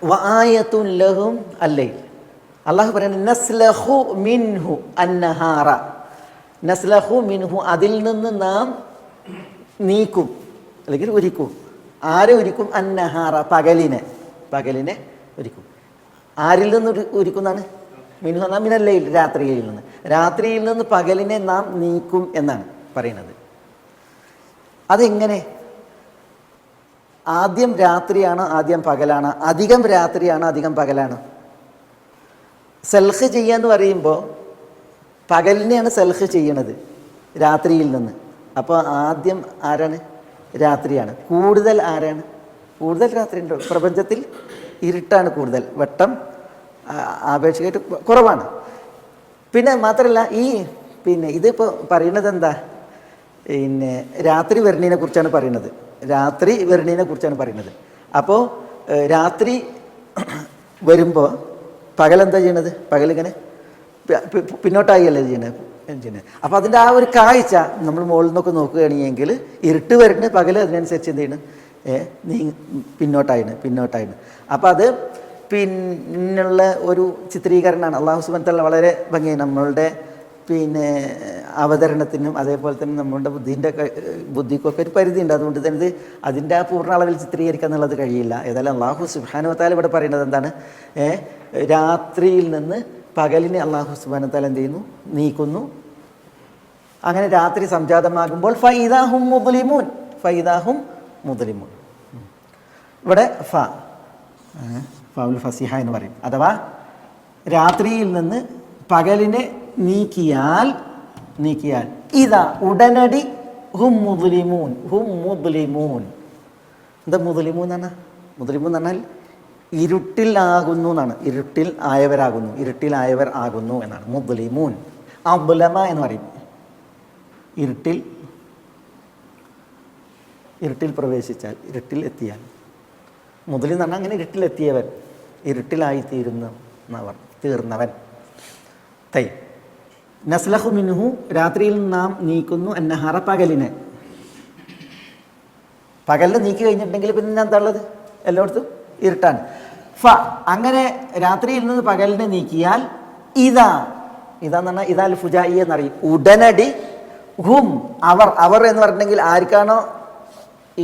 വആയത്തുൻ ലഹും അല്ലൈൽ. അള്ളാഹു പറയുന്നത് നസ്ലഹു മിൻഹു അന്നഹാറ. നസ്ലഹു മിൻഹു, അതിൽ നിന്ന് നാം നീക്കും അല്ലെങ്കിൽ ഉരിക്കും. ആരെ ഉരിക്കും? അന്നഹാറ, പകലിനെ. പകലിനെ ഉരിക്കും. ആരിൽ നിന്ന് ഉരിക്കുന്നതാണ്? മിൻഹു എന്നാൽ മിനല്ലൈൽ, രാത്രിയിൽ നിന്ന്. രാത്രിയിൽ നിന്ന് പകലിനെ നാം നീക്കും എന്നാണ് പറയുന്നത്. അതെങ്ങനെ? ആദ്യം രാത്രിയാണോ ആദ്യം പകലാണോ? അധികം രാത്രിയാണോ അധികം പകലാണോ? സെൽഹ് ചെയ്യാന്ന് പറയുമ്പോൾ പകലിനെയാണ് സെൽഹ് ചെയ്യണത് രാത്രിയിൽ നിന്ന്. അപ്പോൾ ആദ്യം ആരാണ്? രാത്രിയാണ്. കൂടുതൽ ആരാണ്? കൂടുതൽ രാത്രി ഉണ്ടോ? പ്രപഞ്ചത്തിൽ ഇരുട്ടാണ് കൂടുതൽ, വെട്ടം ആപേക്ഷികമായിട്ട് കുറവാണ്. പിന്നെ മാത്രമല്ല ഇതിപ്പോൾ പറയുന്നത് എന്താ? രാത്രി വരുന്നതിനെ കുറിച്ചാണ് പറയുന്നത്. രാത്രി വരുന്നതിനെ കുറിച്ചാണ് പറയുന്നത്. അപ്പോൾ രാത്രി വരുമ്പോൾ പകലെന്താ ചെയ്യണത്? പകലിങ്ങനെ പിന്നോട്ടായിയല്ലേ ചെയ്യണത്. അപ്പോൾ അതിൻ്റെ ആ ഒരു കാഴ്ച നമ്മൾ മുകളിൽ നിന്നൊക്കെ നോക്കുകയാണെങ്കിൽ ഇരുട്ട് വരുന്നത്, പകൽ അതിനനുസരിച്ച് എന്ത് ചെയ്യണം? പിന്നോട്ടായിന്. അപ്പോൾ അത് പിന്നുള്ള ഒരു ചിത്രീകരണമാണ്. അള്ളാഹു സുബ്ഹാനഹു വ തആല വളരെ ഭംഗിയായി നമ്മളുടെ അവതരണത്തിനും അതേപോലെ തന്നെ നമ്മളുടെ ബുദ്ധിക്കൊക്കെ ഒരു പരിധി ഉണ്ട്. അതുകൊണ്ട് തന്നെ അതിൻ്റെ ആ പൂർണ്ണ അളവിൽ ചിത്രീകരിക്കുക എന്നുള്ളത് കഴിയില്ല. ഏതായാലും അള്ളാഹു സുബ്ഹാനഹു വ തആല ഇവിടെ പറയുന്നത് എന്താണ്? രാത്രിയിൽ നിന്ന് പകലിനെ അള്ളാഹു സുബ്ഹാനഹു വ തആല എന്ത് ചെയ്യുന്നു? നീക്കുന്നു. അങ്ങനെ രാത്രി സംജാതമാകുമ്പോൾ ഫൈദാഹും മുദ്ലിമൂൻ. ഇവിടെ ഫൗൽ ഫസിഹ എന്ന് പറയും. അഥവാ രാത്രിയിൽ നിന്ന് പകലിനെ നീക്കിയാൽ ഇതാ ഉടനടി ഹും മുദ്ലിമൂൻ. എന്താ മുദ്ലിമൂൻ എന്ന് പറഞ്ഞാൽ ഇരുട്ടിലാകുന്നു എന്നാണ്. ഇരുട്ടിൽ ആയവർ ആകുന്നു എന്നാണ് മുദ്ലിമൂൻ. അബ്ലമ എന്ന് പറയും. ഇരുട്ടിൽ പ്രവേശിച്ചാൽ, ഇരുട്ടിൽ എത്തിയാൽ. മുദ്ലിം എന്ന് പറഞ്ഞാൽ അങ്ങനെ ഇരുട്ടിലെത്തിയവൻ, ഇരുട്ടിലായി തീർന്നവൻ. നസ്ലഹു മിൻഹു, രാത്രിയിൽ നാം നീക്കുന്നു, അന്നഹാറ, പകലിനെ. പകലിനെ നീക്കി കഴിഞ്ഞിട്ടുണ്ടെങ്കിൽ പിന്നെ എന്താ ഉള്ളത്? എല്ലായിടത്തും ഇരുട്ടാണ്. അങ്ങനെ രാത്രിയിൽ നിന്ന് പകലിനെ നീക്കിയാൽ ഇതാന്ന് പറഞ്ഞാൽ ഇതാൽ ഫുജായി എന്നറിയും. ഉടനടി ഹും, അവർ എന്ന് പറഞ്ഞിട്ടുണ്ടെങ്കിൽ ആർക്കാണോ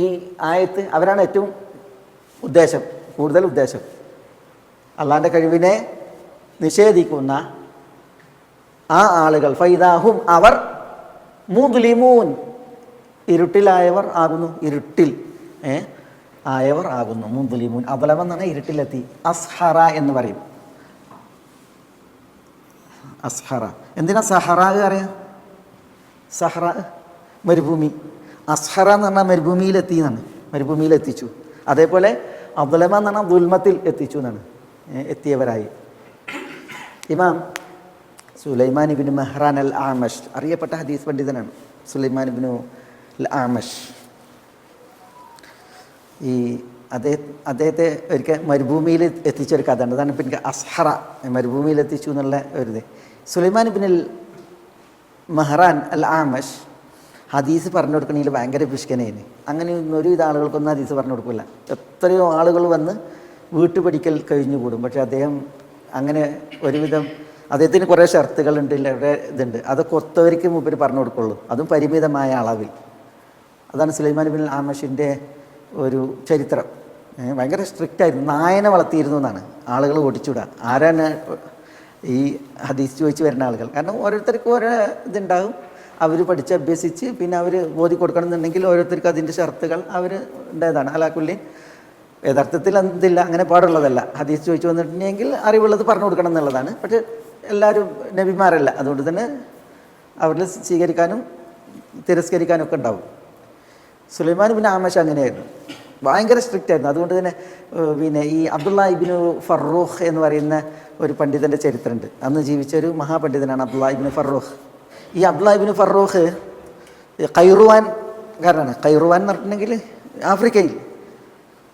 ഈ ആയത്ത്, അവരാണ് ഏറ്റവും കൂടുതൽ ഉദ്ദേശം. അള്ളാന്റെ കഴിവിനെ നിഷേധിക്കുന്ന ആ ആളുകൾ, ഫൈദാഹും, അവർ മുദ്ലിമൂൻ, ഇരുട്ടിലായവർ ആകുന്നു. ആയവർ ആകുന്നു. മുദ്ലിമൂൻ, അബലം എന്നാണ് ഇരുട്ടിലെത്തി. അസ്ഹറ എന്ന് പറയും. അസ്ഹറ എന്തിനാ സഹറ അറിയാം? സഹറ മരുഭൂമി. അസ്ഹറ എന്ന് പറഞ്ഞാൽ മരുഭൂമിയിലെത്തി എന്നാണ്. മരുഭൂമിയിലെത്തിച്ചു. അതേപോലെ അബ്ദുലമ എന്ന് പറഞ്ഞാൽ ദുൽമത്തിൽ എത്തിച്ചു എന്നാണ്. എത്തിയവരായി. ഇമാം സുലൈമാൻ ഇബ്നു മെഹ്റാൻ അൽ ആമഷ്, അറിയപ്പെട്ട ഹദീസ് പണ്ഡിതനാണ് സുലൈമാൻ ഇബ്നു അൽ ആമഷ്. അദ്ദേഹത്തെ ഒരിക്കൽ മരുഭൂമിയിൽ എത്തിച്ചൊരു കഥ ഉണ്ട്. അതാണ് ഇപ്പം എനിക്ക് അസ്ഹറ, മരുഭൂമിയിൽ എത്തിച്ചു എന്നുള്ള ഒരു സുലൈമാൻ ഇബ്നു അൽ മെഹ്റാൻ അൽ ആമഷ് ഹദീസ് പറഞ്ഞു കൊടുക്കണമെങ്കിൽ ഭയങ്കര പിഷ്കനേന്. അങ്ങനെ ഒരുവിധ ആളുകൾക്കൊന്നും ഹദീസ് പറഞ്ഞു കൊടുക്കില്ല. എത്രയോ ആളുകൾ വന്ന് വീട്ടുപടിക്കൽ കഴിഞ്ഞുകൂടും. പക്ഷെ അദ്ദേഹം അങ്ങനെ ഒരുവിധം, അദ്ദേഹത്തിന് കുറേ ഷർത്തുകളുണ്ട്, ഇതുണ്ട്. അതൊക്കെ ഒത്തവർക്ക് മൂപ്പര് പറഞ്ഞു കൊടുക്കുള്ളൂ, അതും പരിമിതമായ അളവിൽ. അതാണ് സുലൈമാൻ ഇബ്നുൽ ആമഷിൻ്റെ ഒരു ചരിത്രം. ഭയങ്കര സ്ട്രിക്റ്റായിരുന്നു. നായനെ വളർത്തിയിരുന്നു എന്നാണ്. ആളുകൾ ഓടിച്ചുവിടുക. ആരാണ് ഈ ഹദീസ് ചോദിച്ച് വരുന്ന ആളുകൾ? കാരണം ഓരോരുത്തർക്കും ഓരോ ഇതുണ്ടാകും. അവർ പഠിച്ച് അഭ്യസിച്ച് പിന്നെ അവർ ഓതി കൊടുക്കണം എന്നുണ്ടെങ്കിൽ ഓരോരുത്തർക്കും അതിൻ്റെ ഷർത്തുകൾ അവർ ഉണ്ടായതാണ്. അലാക്കുല്ലി യഥാർത്ഥത്തിൽ എന്തില്ല, അങ്ങനെ പാടുള്ളതല്ല. ഹദീസ് ചോദിച്ചു വന്നിട്ടുണ്ടെങ്കിൽ അറിവുള്ളത് പറഞ്ഞു കൊടുക്കണം എന്നുള്ളതാണ്. പക്ഷെ എല്ലാവരും നബിമാരല്ല. അതുകൊണ്ട് തന്നെ അവരിൽ സ്വീകരിക്കാനും തിരസ്കരിക്കാനും ഒക്കെ ഉണ്ടാവും. സുലൈമാൻ ഇബ്നു ആമഷ് അങ്ങനെയായിരുന്നു, ഭയങ്കര സ്ട്രിക്റ്റ് ആയിരുന്നു. അതുകൊണ്ട് തന്നെ ഈ അബ്ദുള്ള ഇബ്നു ഫറൂഖ് എന്ന് പറയുന്ന ഒരു പണ്ഡിതൻ്റെ ചരിത്രമുണ്ട്. അന്ന് ജീവിച്ച ഒരു മഹാപണ്ഡിതനാണ് അബ്ദുള്ള ഇബ്നു ഫറൂഖ്. ഈ അബ്ദുള്ള ഇബ്നു ഫറൂഖ് ഖൈറുവാൻ കാരനാണ്. ഖൈറുവാൻ എന്ന് പറഞ്ഞിട്ടുണ്ടെങ്കിൽ ആഫ്രിക്കയിൽ.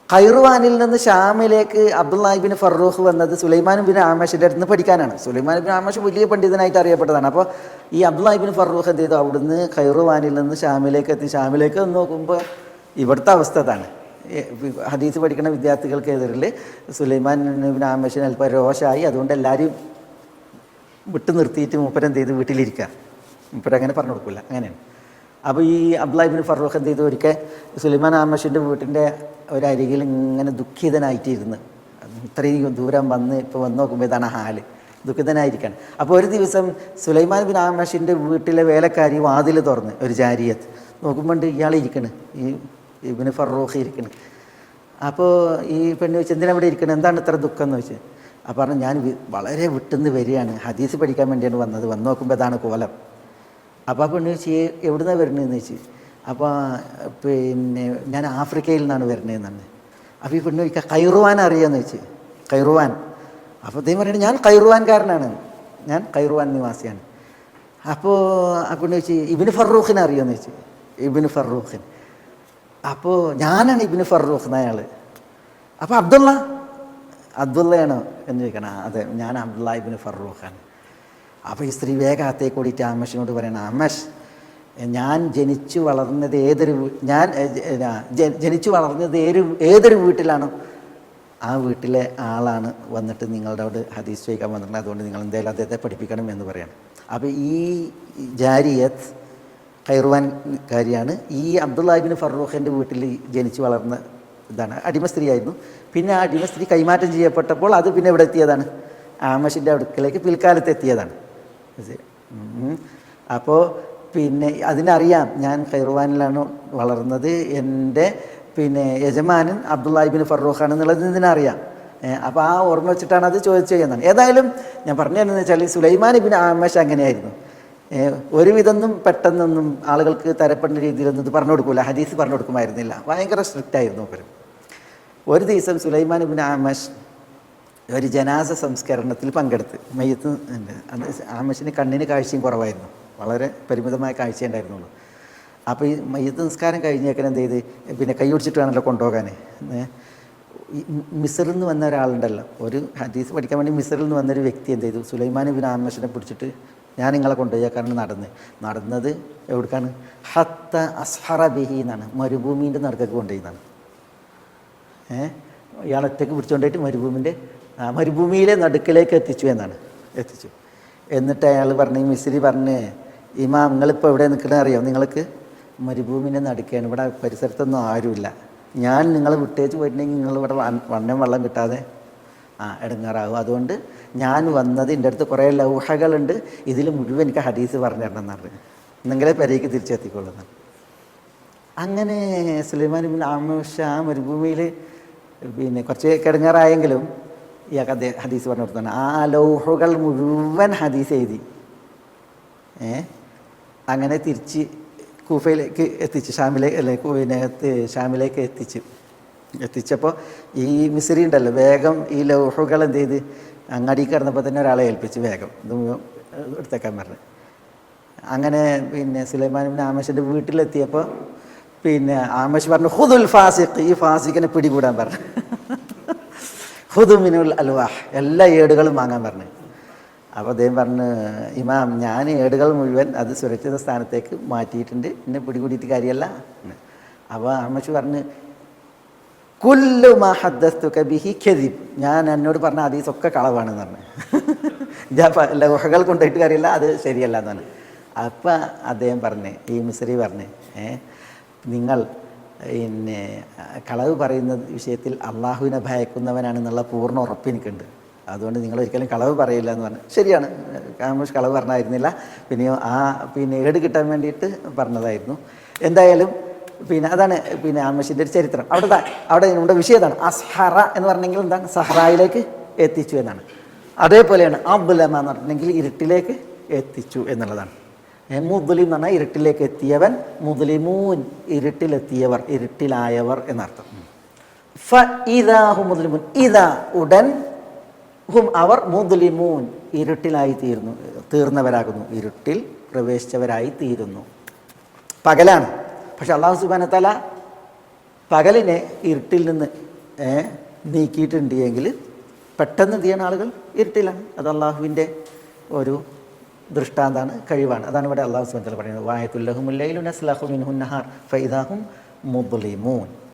ഖൈറുവാനിൽ നിന്ന് ഷാമിലേക്ക് അബ്ദുള്ള ഇബ്നു ഫറൂഖ് വന്നത് സുലൈമാൻ ഇബ്നു ആമഷിൻ്റെ അടുത്ത് നിന്ന് പഠിക്കാനാണ്. സുലൈമാൻ ഇബ്നു ആമഷ് വലിയ പണ്ഡിതനായിട്ട് അറിയപ്പെട്ടതാണ്. അപ്പോൾ ഈ അബ്ദുള്ള ഇബ്നു ഫറൂഖ് എന്ത് ചെയ്തു? അവിടുന്ന് ഖൈറുവാനിൽ നിന്ന് ഷാമിലേക്ക് എത്തി. ഷാമിലേക്ക് നോക്കുമ്പോൾ ഇവിടുത്തെ അവസ്ഥ അതാണ്. ഹദീസ് പഠിക്കുന്ന വിദ്യാർത്ഥികൾക്കെതിരിൽ സുലൈമാൻ ഇബ്നു ആമഷിന് അല്പം രോഷമായി. അതുകൊണ്ട് എല്ലാവരും വിട്ടു നിർത്തിയിട്ട് മൂപ്പരെന്ത് ചെയ്ത് വീട്ടിലിരിക്കുക. മൂപ്പരങ്ങനെ പറഞ്ഞു കൊടുക്കില്ല, അങ്ങനെയാണ്. അപ്പോൾ ഈ അബ്ദുല്ലാഹി ഇബ്നു ഫറൂഖ് എന്ത് ചെയ്തു, ഒരിക്കൽ സുലൈമാൻ ആമഷിൻ്റെ വീട്ടിൻ്റെ ഒരരികിൽ ഇങ്ങനെ ദുഃഖിതനായിട്ടിരുന്ന്, ഇത്രയും ദൂരം വന്ന് ഇപ്പോൾ വന്ന് നോക്കുമ്പോൾ ഇതാണ് ഹാല്, ദുഃഖിതനായിരിക്കണം. അപ്പോൾ ഒരു ദിവസം സുലൈമാൻ ബിൻ ആമഷിൻ്റെ വീട്ടിലെ വേലക്കാരി വാതിൽ തുറന്ന്, ഒരു ജാരിയത്ത് നോക്കുമ്പോൾ ഇയാൾ ഇരിക്കണ്, ഈ ഇബ്നു ഫറൂഖ് ഇരിക്കണ്. അപ്പോൾ ഈ പെണ്ണ് ചോദിച്ചു, എന്തിനാ ഇവിടെ ഇരിക്കണം, എന്താണ് ഇത്ര ദുഃഖം എന്ന് ചോദിച്ചു. അപ്പോൾ പറഞ്ഞു, ഞാൻ വളരെ വിട്ടുന്ന് വരികയാണ്, ഹദീസ് പഠിക്കാൻ വേണ്ടിയാണ് വന്നത്, വന്ന് നോക്കുമ്പോൾ ഇതാണ് കോലം. അപ്പോൾ ആ പെണ്ണ് ചോദിച്ചു, എവിടുന്നാണ് വരുന്നതെന്ന് ചോദിച്ചു. അപ്പോൾ പിന്നെ ഞാൻ ആഫ്രിക്കയിൽ നിന്നാണ് വരുന്നതെന്നാണ്. അപ്പോൾ ഈ പെണ്ണ് ചോദിക്കുക, ഖൈറുവാൻ അറിയാമെന്ന് ചോദിച്ചു. ഖൈറുവാൻ. അപ്പോൾ അദ്ദേഹം പറയുന്നത്, ഞാൻ ഖൈറുവാൻകാരനാണ്, ഞാൻ ഖൈറുവാൻ നിവാസിയാണ്. അപ്പോൾ ആ പെണ്ണ് ചോദിച്ചു, ഇബ്നു ഫറൂഖിനെ അറിയാമെന്ന് ചോദിച്ചു. ഇബ്നു ഫറൂഖിന്. അപ്പോൾ ഞാനാണ് ഇബ്നു ഫറൂഖ് എന്നയാൾ. അപ്പോൾ അബ്ദുള്ളയാണോ എന്ന് ചോദിക്കണം. അതെ, ഞാൻ അബ്ദുള്ള ഇബ്നു ഫറൂഖാണ്. അപ്പോൾ ഈ സ്ത്രീ വേഗത്തേക്ക് കൂടിയിട്ട് ആമഷിനോട് പറയണം, ആമഷ്, ഞാൻ ജനിച്ചു വളർന്നത് ഏതൊരു വീട്ടിലാണോ ആ വീട്ടിലെ ആളാണ് വന്നിട്ട് നിങ്ങളോട് ഹദീസ് ചോദിക്കാൻ വന്നിട്ടുണ്ട്, അതുകൊണ്ട് നിങ്ങൾ എന്തായാലും അദ്ദേഹത്തെ പഠിപ്പിക്കണം എന്ന് പറയണം. അപ്പോൾ ഈ ജാരിയത്ത് ഖൈറുവാൻകാരിയാണ്. ഈ അബ്ദുല്ലാഹി ഇബ്നു ഫറൂഖിൻ്റെ വീട്ടിൽ ജനിച്ചു വളർന്ന ഇതാണ്, അടിമ സ്ത്രീയായിരുന്നു. പിന്നെ ആ അടിമ സ്ത്രീ കൈമാറ്റം ചെയ്യപ്പെട്ടപ്പോൾ അത് പിന്നെ ഇവിടെ എത്തിയതാണ്, ആമഷിൻ്റെ അടുക്കലേക്ക് പിൽക്കാലത്ത് എത്തിയതാണ്. അപ്പോൾ പിന്നെ അതിനറിയാം ഞാൻ ഖൈറുവാനിലാണ് വളർന്നത്, എൻ്റെ പിന്നെ യജമാനൻ അബ്ദുല്ലാഹി ഇബ്നു ഫറൂഖാണെന്നുള്ളത് ഇതിനറിയാം. അപ്പോൾ ആ ഓർമ്മ വെച്ചിട്ടാണ് അത് ചോദിച്ചു ചെയ്യുന്നത്. ഏതായാലും ഞാൻ പറഞ്ഞു തരുന്നത് വെച്ചാൽ സുലൈമാൻ ഇബ്നു ആമഷ് അങ്ങനെയായിരുന്നു. ഒരുവിധമൊന്നും പെട്ടെന്നൊന്നും ആളുകൾക്ക് തരപ്പെടുന്ന രീതിയിലൊന്നും ഇത് പറഞ്ഞു കൊടുക്കില്ല, ഹദീസ് പറഞ്ഞു കൊടുക്കുമായിരുന്നില്ല, ഭയങ്കര സ്ട്രിക്റ്റായിരുന്നു അവർ. ഒരു ദിവസം സുലൈമാൻ ഇബ്നു ആമഷ് ഒരു ജനാസ സംസ്കരണത്തിൽ പങ്കെടുത്ത്, മയ്യത്ത് ഉണ്ട്. അത് ആമഷിന് കണ്ണിന് കാഴ്ചയും കുറവായിരുന്നു, വളരെ പരിമിതമായ കാഴ്ച ഉണ്ടായിരുന്നുള്ളൂ. അപ്പോൾ ഈ മയ്യത്ത് നിസ്കാരം കഴിഞ്ഞേക്കാൻ എന്ത് ചെയ്ത്, പിന്നെ കൈ പിടിച്ചിട്ട് വേണമല്ലോ കൊണ്ടുപോകാൻ. മിസ്റിൽ നിന്ന് വന്ന ഒരാളുണ്ടല്ലോ, ഒരു ഹദീസ് പഠിക്കാൻ വേണ്ടി മിസ്റിൽ നിന്ന് വന്നൊരു വ്യക്തി എന്ത് ചെയ്തു, സുലൈമാൻ ഇബ്നു ആമഷിനെ പിടിച്ചിട്ട് ഞാൻ നിങ്ങളെ കൊണ്ടുപോയേക്കാണ് നടന്നത് എവിടേക്കാണ്, ഹത്ത അസ്ഹറ ബിഹി എന്നാണ്, മരുഭൂമിൻ്റെ നടുക്കൊക്കെ കൊണ്ടുപോയിന്നാണ്. ഇയാൾ ഒറ്റയ്ക്ക് പിടിച്ചുകൊണ്ടായിട്ട് മരുഭൂമിയിലെ നടുക്കിലേക്ക് എത്തിച്ചു. എന്നിട്ട് അയാൾ പറഞ്ഞ്, മിസ്രി പറഞ്ഞ്, ഇമാം നിങ്ങളിപ്പോൾ എവിടെ നിൽക്കണമെന്ന് അറിയാം, നിങ്ങൾക്ക് മരുഭൂമിൻ്റെ നടുക്കാണ്, ഇവിടെ പരിസരത്തൊന്നും ആരുമില്ല, ഞാൻ നിങ്ങളെ വിട്ടേച്ച് പോയിട്ടുണ്ടെങ്കിൽ നിങ്ങളിവിടെ വെള്ളം കിട്ടാതെ ഇടങ്ങാറാകും, അതുകൊണ്ട് ഞാൻ വന്നത്, എൻ്റെ അടുത്ത് കുറേ ലൗഹകളുണ്ട്, ഇതിൽ മുഴുവൻ എനിക്ക് ഹദീസ് പറഞ്ഞു തരണം എന്ന് പറഞ്ഞു, എന്നെങ്കിലേ പെരയ്ക്ക് തിരിച്ചെത്തിക്കൊള്ളുന്നു. അങ്ങനെ സുലൈമാൻ ഇബ്നു ആമഷ് ആ മരുഭൂമിയിൽ പിന്നെ കുറച്ച് കിടങ്ങാറായെങ്കിലും ഇയാൾക്ക് അദ്ദേഹം ഹദീസ് പറഞ്ഞു കൊടുത്താണ്. ആ ലൗഹുകൾ മുഴുവൻ ഹദീസ് എഴുതി അങ്ങനെ തിരിച്ച് കൂഫയിലേക്ക് എത്തിച്ചു, ഷാമിലേക്ക് എത്തിച്ചപ്പോൾ ഈ മിസ്രി ഉണ്ടല്ലോ, വേഗം ഈ ലൗഹുകൾ എന്ത് ചെയ്ത് അങ്ങാടി കിടന്നപ്പോൾ തന്നെ ഒരാളെ ഏൽപ്പിച്ച് വേഗം ഇത് എടുത്തേക്കാൻ പറഞ്ഞു. അങ്ങനെ പിന്നെ സുലൈമാൻ ഇബ്നു ആമഷിൻ്റെ വീട്ടിലെത്തിയപ്പോൾ പിന്നെ ആമഷ് പറഞ്ഞു, ഹുദുൽ ഫാസിഖ്, ഈ ഫാസിഖിനെ പിടികൂടാൻ പറഞ്ഞു. ഹുദു മിനുൽ അൽവാഹ്, എല്ലാ ഏടുകളും വാങ്ങാൻ പറഞ്ഞു. അപ്പോൾ അദ്ദേഹം പറഞ്ഞു, ഇമാം ഞാൻ ഏടുകൾ മുഴുവൻ അത് സുരക്ഷിത സ്ഥാനത്തേക്ക് മാറ്റിയിട്ടുണ്ട്, എന്നെ പിടികൂടിയിട്ട് കാര്യമല്ല. അപ്പോൾ ആമഷ് പറഞ്ഞു, കുല്ലു മാ ഹദ്ദസ്തുക ബിഹി കദിബ്, ഞാൻ എന്നോട് പറഞ്ഞ ഹദീസൊക്കെ കളവാണെന്ന് പറഞ്ഞു. ഞാൻ ലൗഹകൾ കൊണ്ടുപോയിട്ട് കാര്യമില്ല, അത് ശരിയല്ല എന്നാണ്. അപ്പം അദ്ദേഹം പറഞ്ഞേ, ഈ മിസ്രി പറഞ്ഞേ, നിങ്ങൾ പിന്നെ കളവ് പറയുന്ന വിഷയത്തിൽ അള്ളാഹുവിനെ ഭയക്കുന്നവനാണെന്നുള്ള പൂർണ്ണ ഉറപ്പ് എനിക്കുണ്ട്, അതുകൊണ്ട് നിങ്ങൾ ഒരിക്കലും കളവ് പറയില്ല എന്ന് പറഞ്ഞു. ശരിയാണ്, ആമഷ് കളവ് പറഞ്ഞായിരുന്നില്ല, പിന്നെ ഏട് കിട്ടാൻ വേണ്ടിയിട്ട് പറഞ്ഞതായിരുന്നു. എന്തായാലും പിന്നെ അതാണ് പിന്നെ ആമഷിൻ്റെ ഒരു ചരിത്രം. അവിടെ നമ്മുടെ വിഷയം അതാണ്, അസ്ഹറ എന്ന് പറഞ്ഞെങ്കിൽ എന്താണ്, സഹറായിലേക്ക് എത്തിച്ചു എന്നാണ്. അതേപോലെയാണ് അബ്ലമ എന്ന് പറഞ്ഞിട്ടുണ്ടെങ്കിൽ ഇരുട്ടിലേക്ക് എത്തിച്ചു എന്നുള്ളതാണ്. മുദ്ലിം എന്ന് പറഞ്ഞാൽ ഇരുട്ടിലേക്ക് എത്തിയവൻ, മുദ്ലിമൂൻ ഇരുട്ടിലെത്തിയവർ, ഇരുട്ടിലായവർ എന്നർത്ഥം. മുദ്ലിമൂൻ, ഇതാ ഉടൻ, ഹും അവർ, മുദ്ലിമൂൻ ഇരുട്ടിലായി തീർന്നവരാകുന്നു, ഇരുട്ടിൽ പ്രവേശിച്ചവരായി തീരുന്നു. പകലാണ്, പക്ഷെ അള്ളാഹു സുബ്ഹാനഹു വ തആല പകലിനെ ഇരുട്ടിൽ നിന്ന് നീക്കിയിട്ടുണ്ട് എങ്കിൽ പെട്ടെന്ന് എന്ത് ചെയ്യുന്ന ആളുകൾ ഇരുട്ടിലാണ്. അത് അള്ളാഹുവിൻ്റെ ഒരു ദൃഷ്ടാന്താണ്, കഴിവാണ്. അതാണ് ഇവിടെ അള്ളാഹു സുബ്ഹാനഹു വ തആല പറയുന്നത്, വഅയതുൽ ലഹുമുൽ ലൈലു നസ്ലഖു മിൻഹു നഹാർ ഫഇദാ ഹും മുദ്ലിമൂൻ.